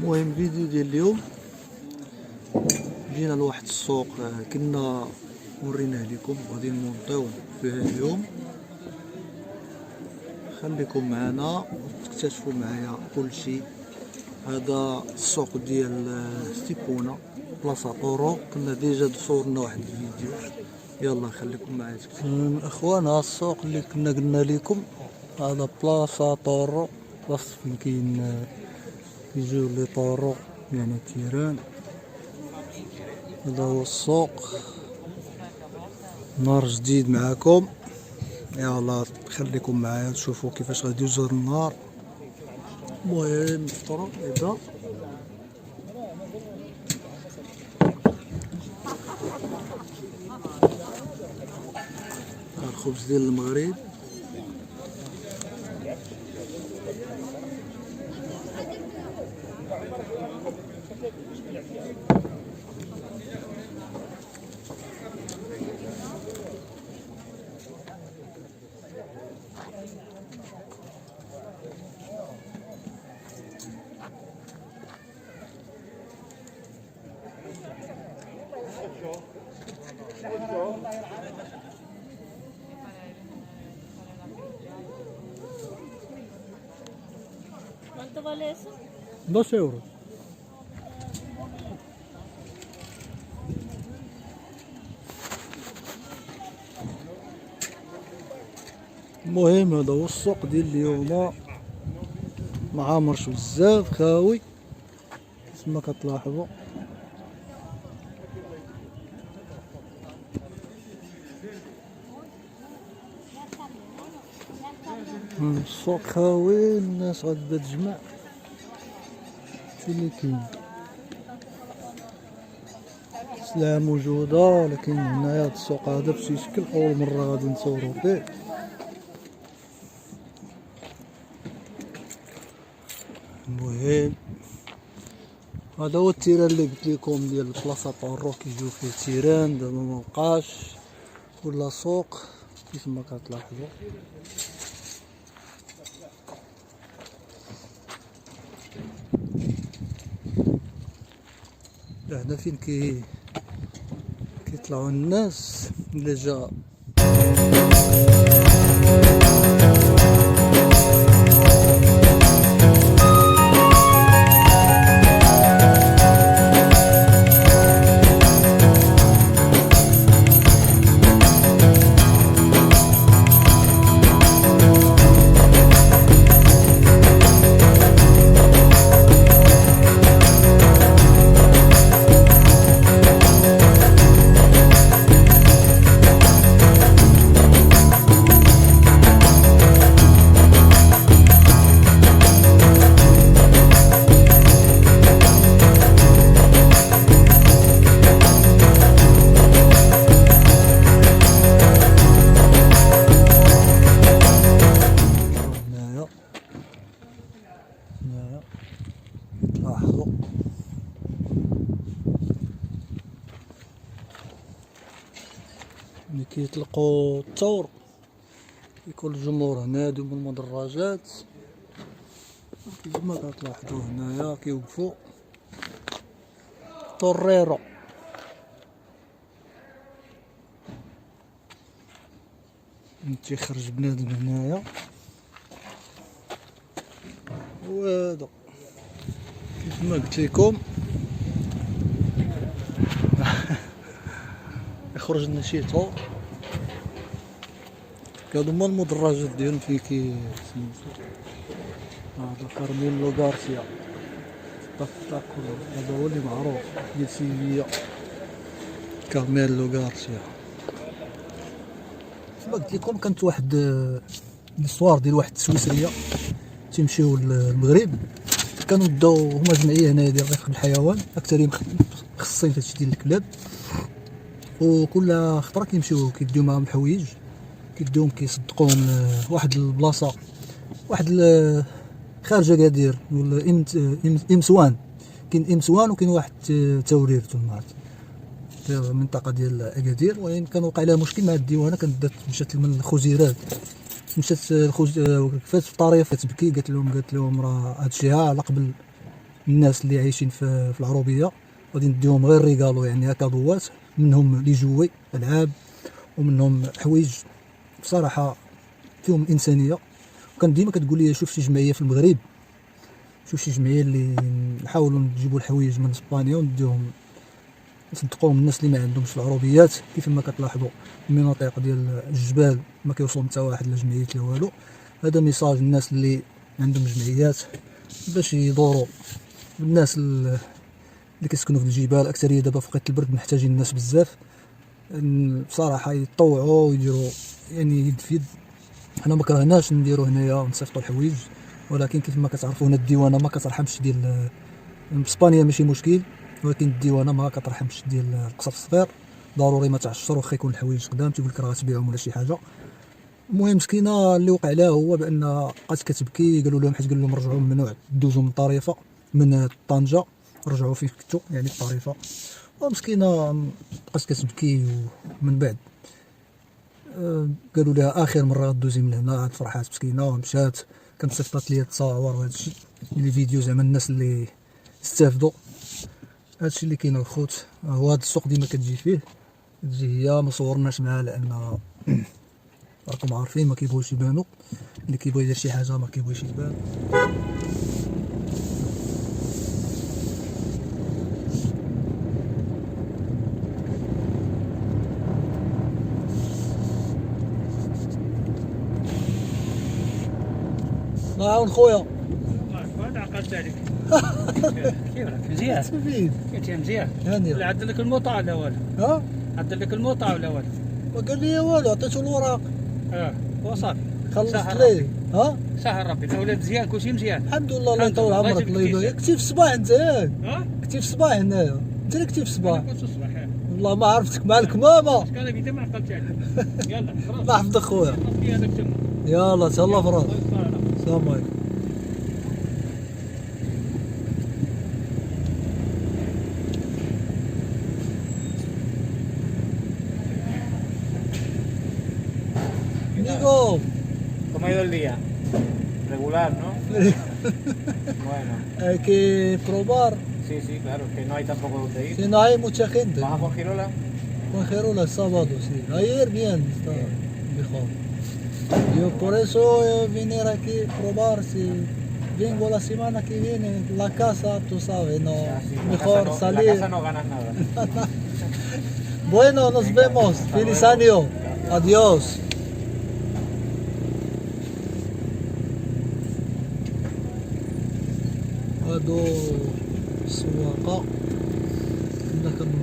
المهم فيديو ديال اليوم جينا لواحد السوق كنا وريناه لكم غادي نمونطيو فيه اليوم. خليكم معنا وتكتشفوا معايا كل شيء. هذا السوق ديال ستيبونا بلاصه طورو، كنا ديجا صورنا واحد الفيديو. يلا خليكم معايا تكتشفوا. اخوان ها السوق اللي كنا قلنا لكم، هذا بلاصه طورو، بلاصه فين كيجيو لي طورو يعني تيران. هذا هو السوق، نهار جديد معاكم. يلا خليكم معايا تشوفوا كيفاش غادي يجر النهار. المهم نفطروا يبدا. الخبز ديال المغرب، ¿Cuánto vale eso? 2 euros. المهم هذا هو السوق ديال اليوم، معامرش بزاف، خاوي كما كتلاحظوا. السوق خاوي، الناس غادا تجمع في اللي كاين. السلعة موجودة، لكن هنايا هاد السوق هذا بشي شكل أول مرة غادي نصورو فيه. المهم هذا هو التيران اللي قلت لكم ديال بلاصة طورو، كيجيو فيه تيران. دابا مبقاش ولا سوق كيف ما كتلاحظوا. هنا فين كيطلعوا الناس اللي جا. لاحظوا ملي كيطلقوا الثور يكون الجمهور هنا يدوم المدرجات كما كتلاحظوا. هنايا كيوقفوا طوريرو. تيخرج بنادم هنايا، وهذا كيف ما قلت لكم يخرج لنا شي طور. هادو هما المدرجات ديالهم فين سميتو هذا كارميلو غارسيا تاكو. هذا هو اللي معروف ديال سيفيا، كارميلو غارسيا. كما قلت لكم كانت واحد الصوار ديال واحد السويسريه تيمشيو للمغرب، كانوا داو هما جمعيه هنايا ديال رفق الحيوان، اكثرين مخصصين في هادشي ديال الكلاب. وكل خطره كيمشيو كيديو معاهم الحوايج، كيديوهم كيصدقوهم واحد البلاصه، واحد خارج اكادير ولا امسوان. كاين امسوان وكاين واحد تورير تما في المنطقه ديال اكادير. وين كان وقع لها مشكل مع الديوانه، كانت مشات من الخزيرات، مشات كيفاش في الطريق تبكي، قالت لهم راه هادشي على قبل الناس اللي عايشين في العروبيه، غادي نديهم غير ريغالو يعني كادوات، منهم لي جوي العاب ومنهم حوايج بصراحه فيهم الانسانيه. وكان ديما كتقول لي شوف شي جمعيه في المغرب، شوف شي جمعيه اللي نحاولوا نجيبوا الحوايج من اسبانيا ونديهم نصدقوهم الناس اللي ما عندهمش العروبيات. كيف ما كتلاحظوا المناطق ديال الجبال ما كيوصلهم حتى واحد لا جمعيات لا والو. هذا ميساج الناس اللي عندهم جمعيات باش يدوروا الناس اللي كيسكنوا في الجبال. اكثريه دابا في وقت البرد محتاجين الناس بزاف بصراحه يطوعوا ويديروا يعني يد في يد. حنا ما كرهناش نديروا هنايا ونصيفطوا الحوايج، ولكن كيف ما كتعرفوا هنا الديوانه ما كترحمش ديال اسبانيا ماشي مشكل، ولكن الديوانه ما كترحمش ديال القصر الصغير. ضروري ما تعشر واخا يكون الحوايج قدام تيقول لك راه غتبيعهم ولا شي حاجه. المهم مسكينه اللي وقع لها هو بان بقات كتبكي، قالوا لهم حيت قال لهم رجعوا ممنوع دوزوا من طريفه من طنجه، رجعوا فين كنتو يعني الطريفه. ومسكينه بقات كتبكي ومن بعد قالوا لها اخر مره غدوزي من هنا. عاد فرحات مسكينه ومشات، كانت صيفطات لي التصاور وهذا الشيء لي فيديو زعما الناس اللي استافدوا. هادشي اللي كاين الخوت. هو هاد السوق ديما كتجي فيه، تجي هي ما صورناش معاه لان راكم عارفين ما كيبغيوش يبانوا، اللي كيبغي يدير شي حاجه ما كيبغيش يبان. الله يعاون خويا. هذا عقلت عليك. كيف راك مزيان؟ سفيد كنت مزيان. هاني لا عدل لك الموطع ولا والو؟ ها عدل لك الموطع ولا والو؟ ما قال لي والو، عطيتو الوراق وصافي. خلصت سهل ليه. ها سهل ربي، الاولاد مزيان كلشي مزيان. الحمد لله الله الحمد يطول لله، الله عمرك يجيب الله لك يبارك. كيسان. كنتي في الصباح انت ياك؟ ها؟ كنتي في الصباح هنايا؟ انت اللي كنتي في الصباح؟ كنت الصباح. والله ما عرفتك مع الكمامه. اش كان بيدي ما عقلت عليك. يلا الله يحفظك خويا. في هذاك تما. يلا تهلا فراس. الله يستر عليك. السلام عليكم. Nico. ¿Cómo ha ido el día? Regular, ¿no? Bueno, Hay que probar. sí, sí, claro, que no hay tampoco donde ir. Si no hay mucha gente. ¿Vas a por Girola? Con Gerola el sábado, sí. Ayer bien, está mejor. Yo por eso vine aquí a probar. Si vengo la semana que viene, la casa, tú sabes, no. Ah, sí, Mejor en la salir. casa no ganas nada. Bueno, nos Venga, vemos. hasta Feliz luego. año. Adiós. هادو السواقة. كنا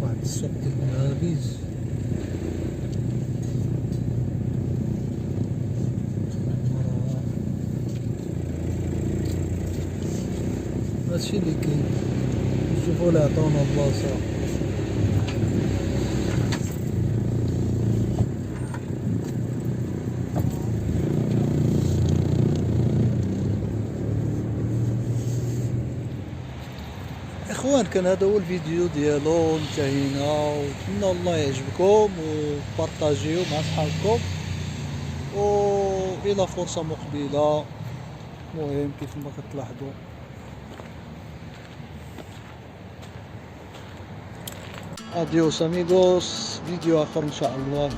واحد السوق ديال المهابيز. هادشي اللي كاين. شوفوا لي عطاونا بلاصة. اخوان كان هذا هو الفيديو ديالو، انتهينا ونتمنى الله يعجبكم وبارطاجيو مع صحابكم والى فرصة مقبلة. المهم كيف ما كتلاحظوا اديوس اميغوس، فيديو اخر ان شاء الله.